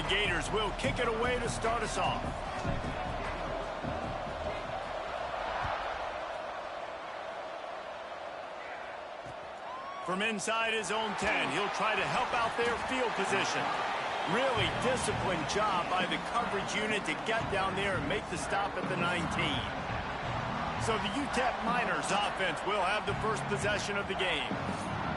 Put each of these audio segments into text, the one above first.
the Gators will kick it away to start us off. From inside his own 10, he'll try to help out their field position. Really disciplined job by the coverage unit to get down there and make the stop at the 19. So the UTEP Miners offense will have the first possession of the game.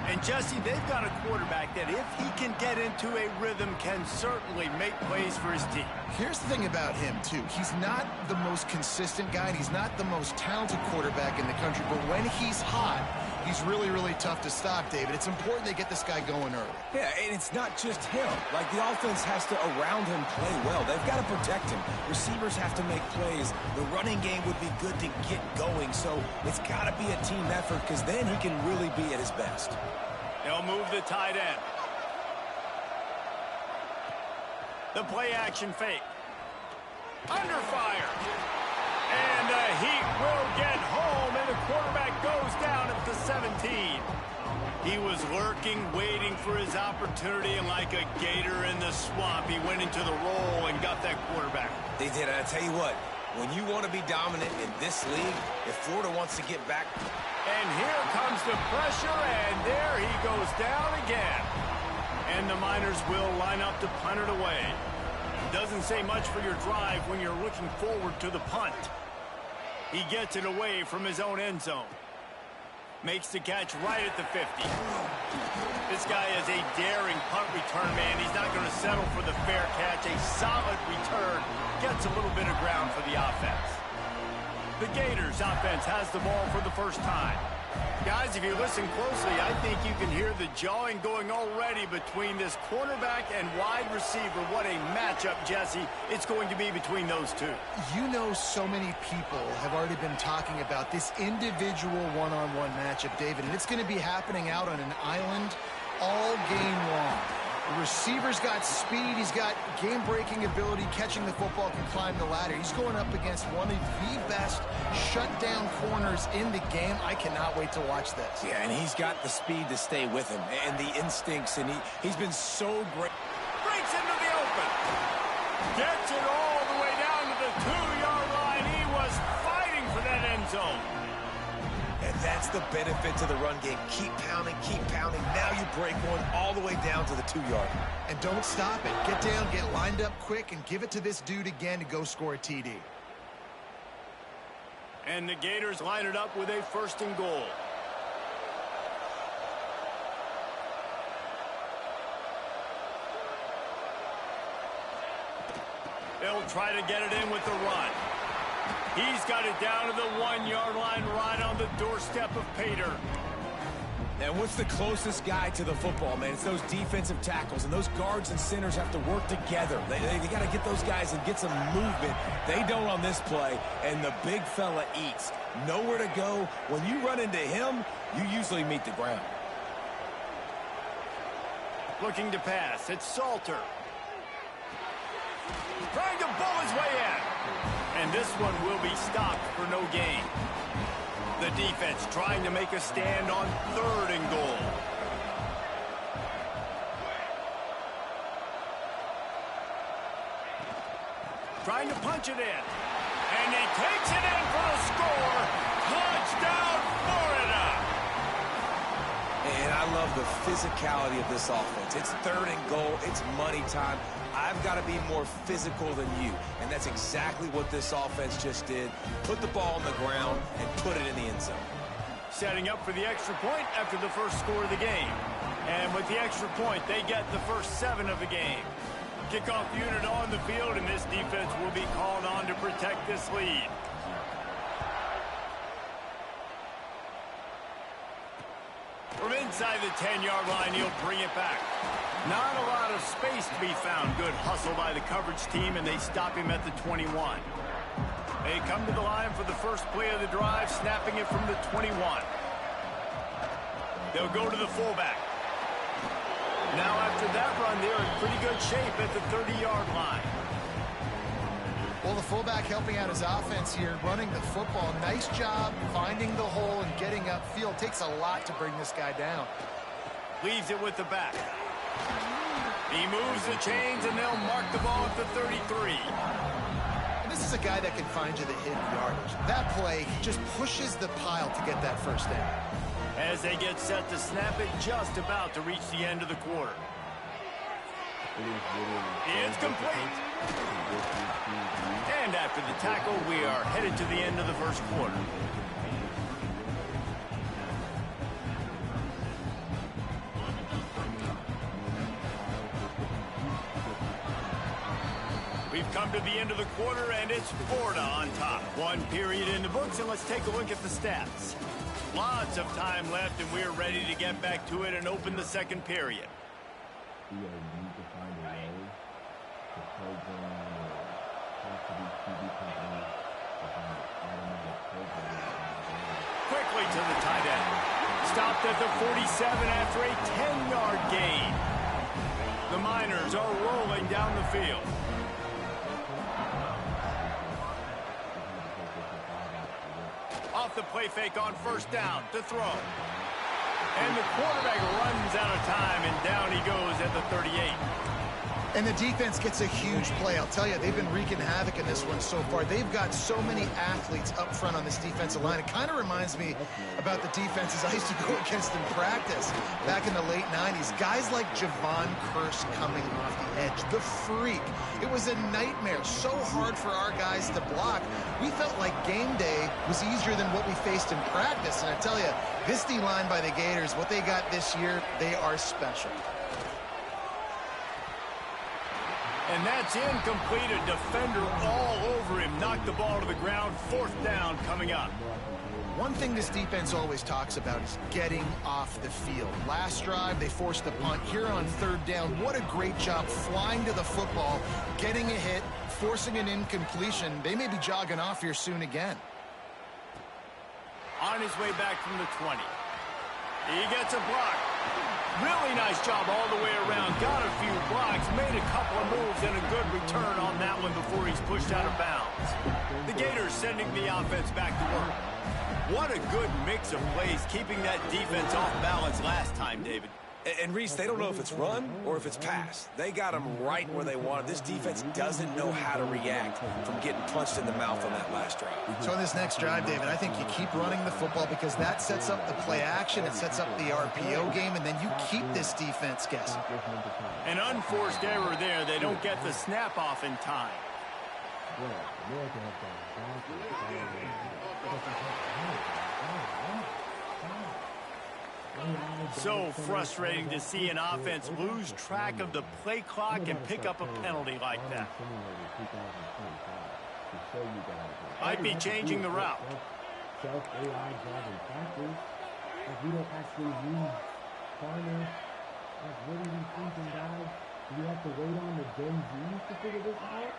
And Jesse, they've got a quarterback that if he can get into a rhythm can certainly make plays for his team. Here's the thing about him, too. He's not the most consistent guy, and he's not the most talented quarterback in the country, but when he's hot, he's really, really tough to stop, David. It's important they get this guy going early. Yeah, and it's not just him. Like, the offense has to, around him, play well. They've got to protect him. Receivers have to make plays. The running game would be good to get going, so it's got to be a team effort because then he can really be at his best. They'll move the tight end. The play action fake. Under fire. And the Heat will get home, and the quarterback goes down at the 17. He was lurking, waiting for his opportunity, and like a gator in the swamp, he went into the roll and got that quarterback. They did, and I tell you what, when you want to be dominant in this league, if Florida wants to get back... And here comes the pressure, and there he goes down again. And the Miners will line up to punt it away. Doesn't say much for your drive when you're looking forward to the punt. He gets it away from his own end zone. Makes the catch right at the 50. This guy is a daring punt return man. He's not going to settle for the fair catch. A solid return. Gets a little bit of ground for the offense. The Gators offense has the ball for the first time. Guys, if you listen closely, I think you can hear the jawing going already between this quarterback and wide receiver. What a matchup, Jesse, it's going to be between those two. You know, so many people have already been talking about this individual one-on-one matchup, David, and it's going to be happening out on an island all game long. The receiver's got speed, he's got game-breaking ability, catching the football, can climb the ladder. He's going up against one of the best shutdown corners in the game. I cannot wait to watch this. Yeah, and he's got the speed to stay with him, and the instincts, and he's been so great. Breaks into the open. Gets it all the way down to the 2-yard line. He was fighting for that end zone. And that's the benefit to the run game. Keep pounding, keep pounding. Now you break one all the way down to the 2-yard. And don't stop it. Get down, get lined up quick, and give it to this dude again to go score a TD. And the Gators line it up with a 1st and goal. They'll try to get it in with the run. He's got it down to the 1-yard line right on the doorstep of Pater. And what's the closest guy to the football, man? It's those defensive tackles, and those guards and centers have to work together. They got to get those guys and get some movement. They don't on this play, and the big fella eats. Nowhere to go. When you run into him, you usually meet the ground. Looking to pass. It's Salter. Trying to bull his way in. And this one will be stopped for no gain. The defense trying to make a stand on 3rd and goal. Trying to punch it in. And he takes it in for a score. Touchdown, Florida! And I love the physicality of this offense. It's 3rd and goal. It's money time. I've got to be more physical than you. And that's exactly what this offense just did. Put the ball on the ground and put it in the end zone. Setting up for the extra point after the first score of the game. And with the extra point, they get the first 7 of the game. Kickoff unit on the field, and this defense will be called on to protect this lead. From inside the 10-yard line, he'll bring it back. Not a lot of space to be found. Good hustle by the coverage team, and they stop him at the 21. They come to the line for the first play of the drive, snapping it from the 21. They'll go to the fullback. Now after that run, they're in pretty good shape at the 30-yard line. Well, the fullback helping out his offense here, running the football. Nice job finding the hole and getting upfield. Takes a lot to bring this guy down. Leaves it with the back. He moves the chains, and they'll mark the ball at the 33. And this is a guy that can find you the hidden yardage. That play, he just pushes the pile to get that first down. As they get set to snap it, just about to reach the end of the quarter. It's complete. And after the tackle, we are headed to the end of the first quarter. We've come to the end of the quarter, and it's Florida on top. One period in the books, and let's take a look at the stats. Lots of time left, and we're ready to get back to it and open the second period. Quickly to the tight end. Stopped at the 47 after a 10-yard gain. The Miners are rolling down the field. Off the play fake on first down to throw. And the quarterback runs out of time, and down he goes at the 38. And the defense gets a huge play. I'll tell you, they've been wreaking havoc in this one so far. They've got so many athletes up front on this defensive line. It kind of reminds me about the defenses I used to go against in practice back in the late 90s. Guys like Javon Curse coming off the edge, the freak. It was a nightmare. So hard for our guys to block. We felt like game day was easier than what we faced in practice. And I tell you, this D-line by the Gators, what they got this year, they are special. And that's incomplete. A defender all over him. Knocked the ball to the ground. Fourth down coming up. One thing this defense always talks about is getting off the field. Last drive, they forced the punt. Here on third down, what a great job flying to the football, getting a hit, forcing an incompletion. They may be jogging off here soon again. On his way back from the 20. He gets a block. Really nice job all the way around. Got a few blocks, made a couple of moves, and a good return on that one before he's pushed out of bounds. The Gators sending the offense back to work. What a good mix of plays, keeping that defense off balance last time, David. And Reese, they don't know if it's run or if it's pass. They got them right where they want it. This defense doesn't know how to react from getting punched in the mouth on that last drive. So on this next drive, David, I think you keep running the football because that sets up the play action, it sets up the RPO game, and then you keep this defense guessing. An unforced error there. They don't get the snap off in time. So frustrating to see an offense lose track of the play clock and pick up a penalty like that. Might be changing the route. We don't actually use corners. What are you thinking, guys? Do we have to wait on the Gen Zs to figure this out?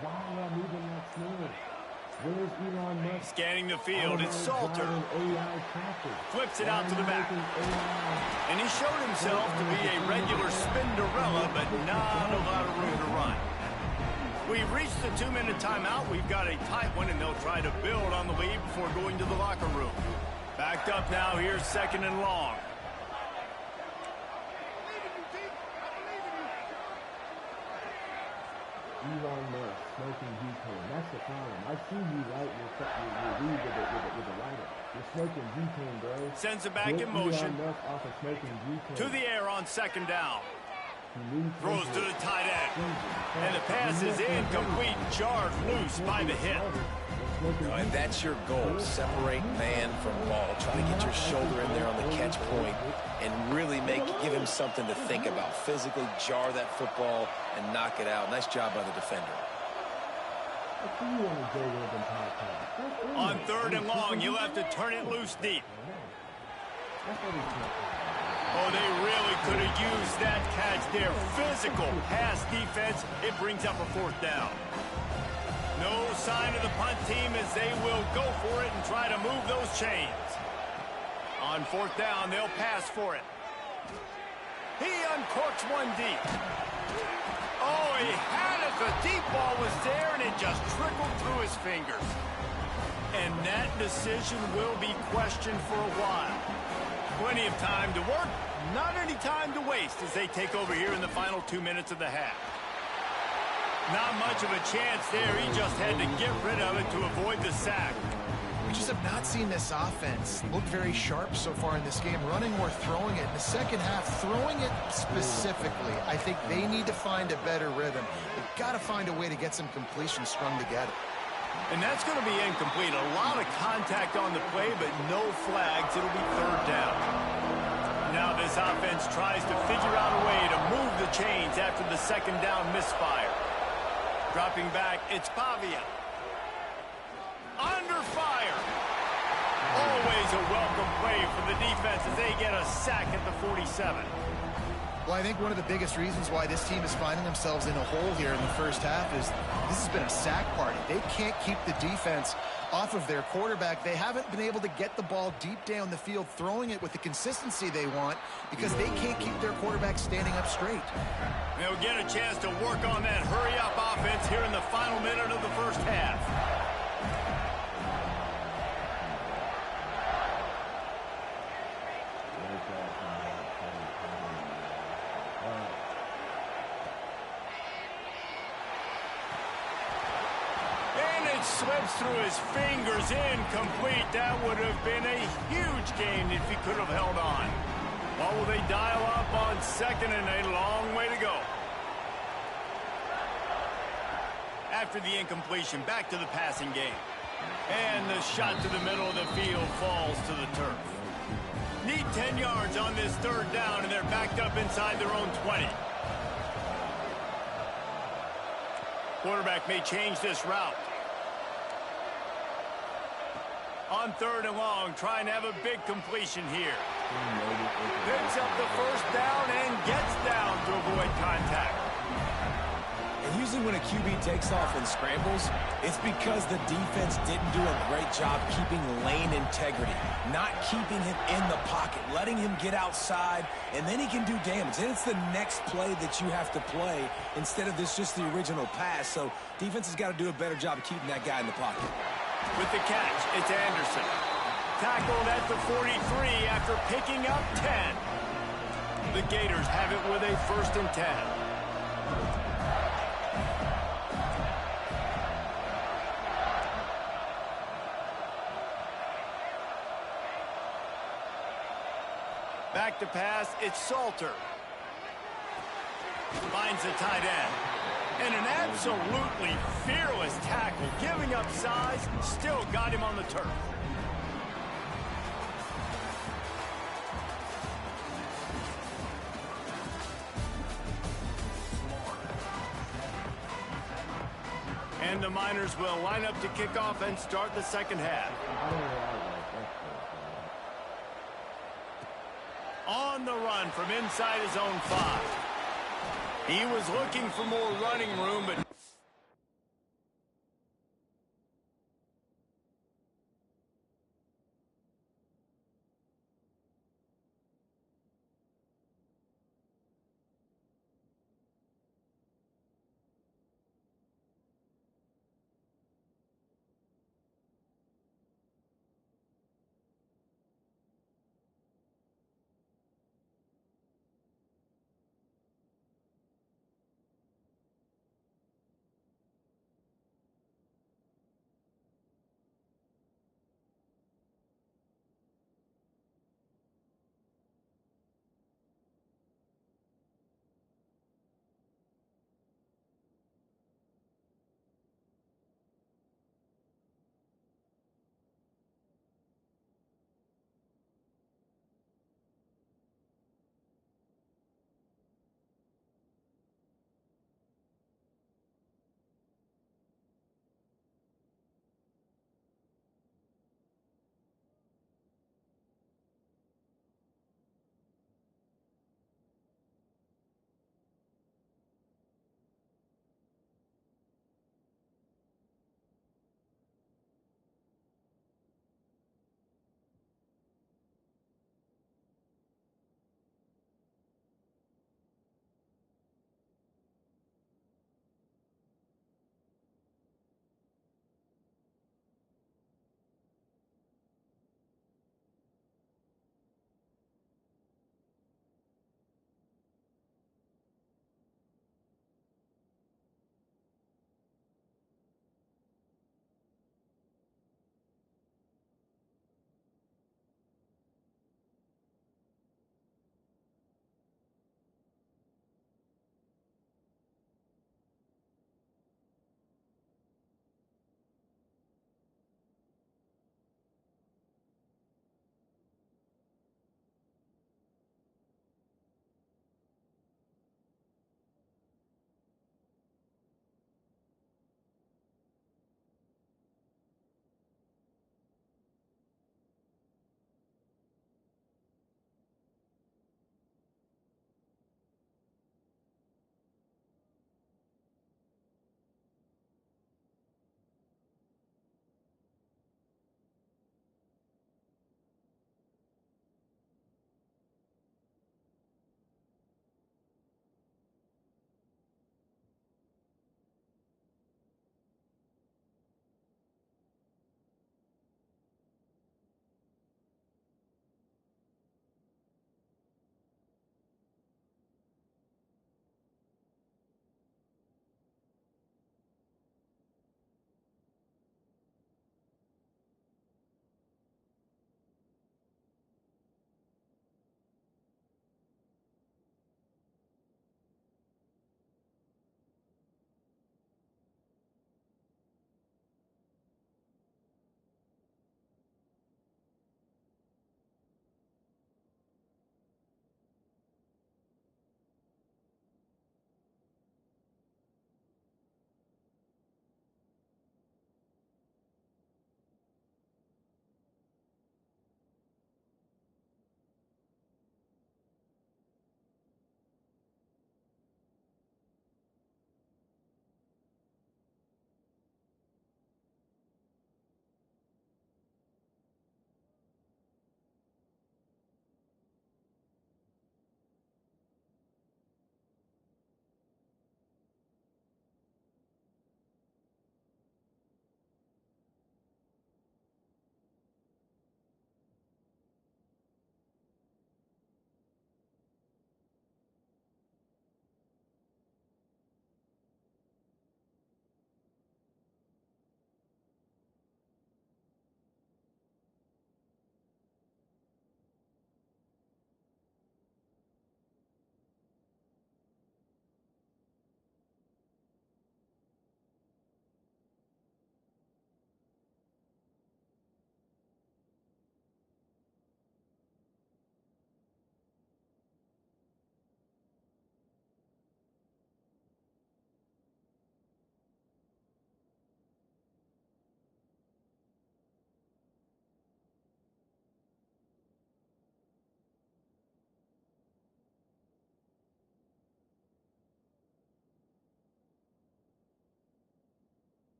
Why are y'all moving that slow? Where's Elon Musk? Scanning the field, it's Salter. Flips it out to the back. And he showed himself to be a regular Spinderella, but not a lot of room to run. We've reached the 2-minute timeout. We've got a tight one, and they'll try to build on the lead before going to the locker room. Backed up now, here's second and long. Elon Musk smoking butane. That's the problem. I see you right your read with the lighter. You're smoking butane, bro. Sends it back in motion. Elon Musk off of smoking butane. To the air on second down. Throws to the tight end. And the pass is incomplete. Jarred loose by the hit. And that's your goal. Separate man from ball. Try to get your shoulder in there on the catch point and really give him something to think about. Physically jar that football and knock it out. Nice job by the defender. On third and long, you'll have to turn it loose deep. Oh, they really could have used that catch there. Physical pass defense. It brings up a fourth down. No sign of the punt team as they will go for it and try to move those chains. On fourth down, they'll pass for it. He uncorks one deep. Oh, he had it. The deep ball was there, and it just trickled through his fingers. And that decision will be questioned for a while. Plenty of time to work, not any time to waste as they take over here in the final 2 minutes of the half. Not much of a chance there. He just had to get rid of it to avoid the sack. We just have not seen this offense look very sharp so far in this game, running or throwing it. In the second half, throwing it specifically, I think they need to find a better rhythm. They've got to find a way to get some completions strung together. And that's going to be incomplete. A lot of contact on the play, but no flags. It'll be third down. Now this offense tries to figure out a way to move the chains after the second down misfire. Dropping back, it's Pavia. Under fire. Always a welcome play for the defense as they get a sack at the 47. Well, I think one of the biggest reasons why this team is finding themselves in a hole here in the first half is this has been a sack party. They can't keep the defense off of their quarterback. They haven't been able to get the ball deep down the field, throwing it with the consistency they want because they can't keep their quarterback standing up straight. They'll get a chance to work on that hurry-up offense here in the final minute of the first half. Slips through his fingers, incomplete. That would have been a huge gain if he could have held on. What will they dial up on second and a long way to go? After the incompletion, back to the passing game. And the shot to the middle of the field falls to the turf. Need 10 yards on this third down, and they're backed up inside their own 20. Quarterback may change this route. On third and long, trying to have a big completion here. Picks up the first down and gets down to avoid contact. And usually when a QB takes off and scrambles, it's because the defense didn't do a great job keeping lane integrity, not keeping him in the pocket, letting him get outside, and then he can do damage. And it's the next play that you have to play instead of this just the original pass. So defense has got to do a better job of keeping that guy in the pocket. With the catch, it's Anderson. Tackled at the 43 after picking up 10. The Gators have it with a 1st and 10. Back to pass, it's Salter. Finds the tight end. And an absolutely fearless tackle, giving up size, still got him on the turf. And the Miners will line up to kick off and start the second half. On the run from inside his own 5. He was looking for more running room, but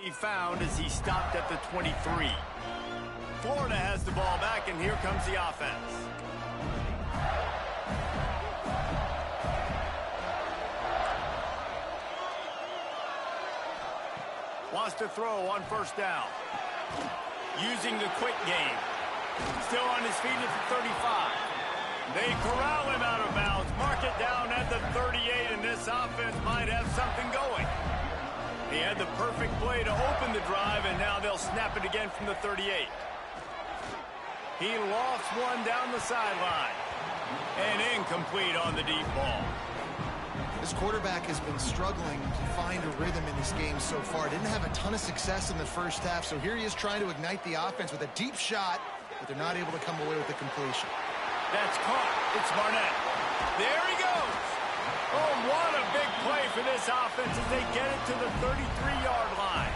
He found as he stopped at the 23. Florida has the ball back, and here comes the offense. Wants to throw on first down. Using the quick game. Still on his feet at the 35. They corral him out of bounds. Mark it down at the 38, and this offense might have something going. He had the perfect play to open the drive, and now they'll snap it again from the 38. He lofts one down the sideline. And incomplete on the deep ball. This quarterback has been struggling to find a rhythm in this game so far. Didn't have a ton of success in the first half, so here he is trying to ignite the offense with a deep shot, but they're not able to come away with the completion. That's caught. It's Barnett. There he goes. Oh, what a big play for this offense as they get it to the 33-yard line.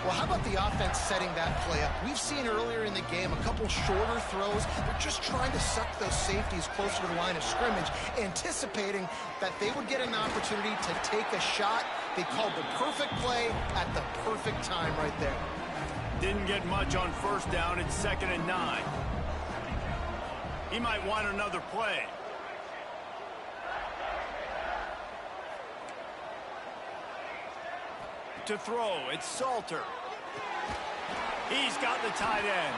Well, how about the offense setting that play up? We've seen earlier in the game a couple shorter throws. They're just trying to suck those safeties closer to the line of scrimmage, anticipating that they would get an opportunity to take a shot. They called the perfect play at the perfect time right there. Didn't get much on first down. It's 2nd and 9. He might want another play. To throw, it's Salter. He's got the tight end.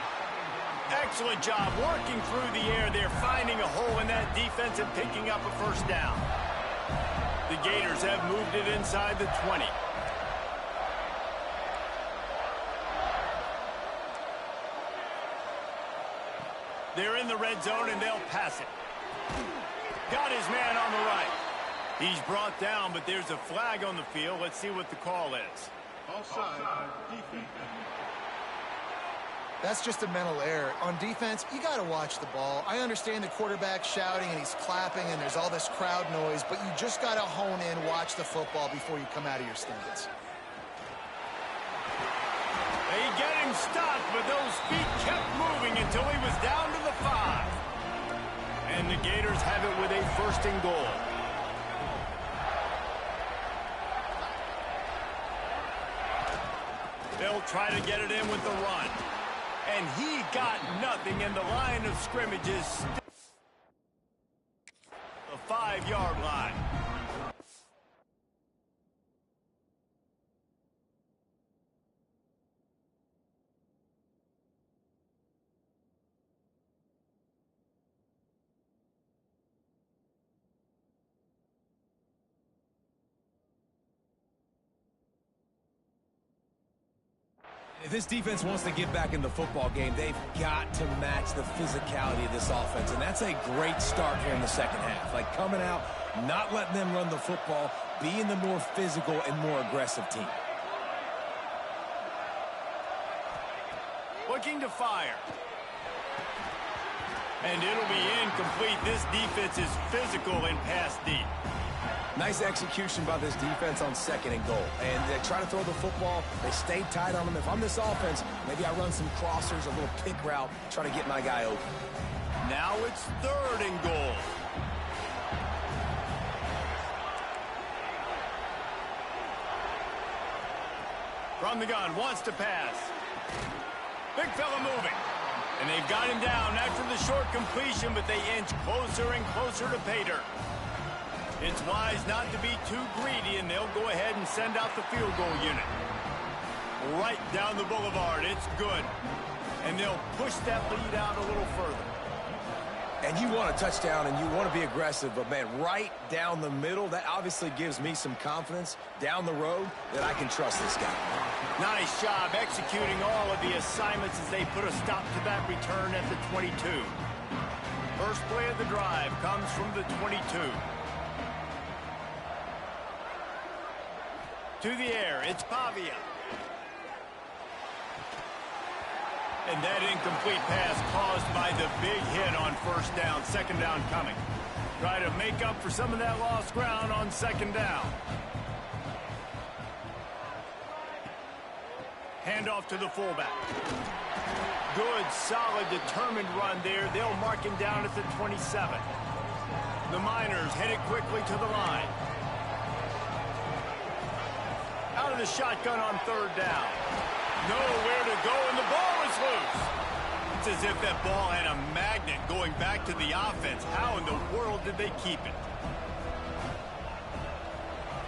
Excellent job working through the air there, finding a hole in that defense and picking up a first down. The Gators have moved it inside the 20. They're in the red zone, and they'll pass it. Got his man on the right. He's brought down, but there's a flag on the field. Let's see what the call is. Offside, defense. That's just a mental error. On defense, you got to watch the ball. I understand the quarterback shouting and he's clapping and there's all this crowd noise, but you just got to hone in, watch the football before you come out of your stance. They get him stopped, but those feet kept moving until he was down to the 5. And the Gators have it with a 1st and goal. They'll try to get it in with the run. And he got nothing, in the line of scrimmage is the 5-yard line. If this defense wants to get back in the football game, they've got to match the physicality of this offense. And that's a great start here in the second half. Like coming out, not letting them run the football, being the more physical and more aggressive team. Looking to fire. And it'll be incomplete. This defense is physical and pass deep. Nice execution by this defense on 2nd and goal. And they try to throw the football. They stay tight on them. If I'm this offense, maybe I run some crossers, a little pick route, try to get my guy open. Now it's 3rd and goal. From the gun, wants to pass. Big fella moving. And they've got him down after the short completion, but they inch closer and closer to pay dirt. It's wise not to be too greedy, and they'll go ahead and send out the field goal unit. Right down the boulevard, it's good. And they'll push that lead out a little further. And you want a touchdown and you want to be aggressive, but man, right down the middle, that obviously gives me some confidence down the road that I can trust this guy. Nice job executing all of the assignments as they put a stop to that return at the 22. First play of the drive comes from the 22. To the air, it's Pavia. And that incomplete pass caused by the big hit on first down. 2nd down coming. Try to make up for some of that lost ground on 2nd down. Handoff to the fullback. Good, solid, determined run there. They'll mark him down at the 27. The Miners headed quickly to the line. Out of the shotgun on third down. Nowhere to go, and the ball is loose. It's as if that ball had a magnet going back to the offense. How in the world did they keep it?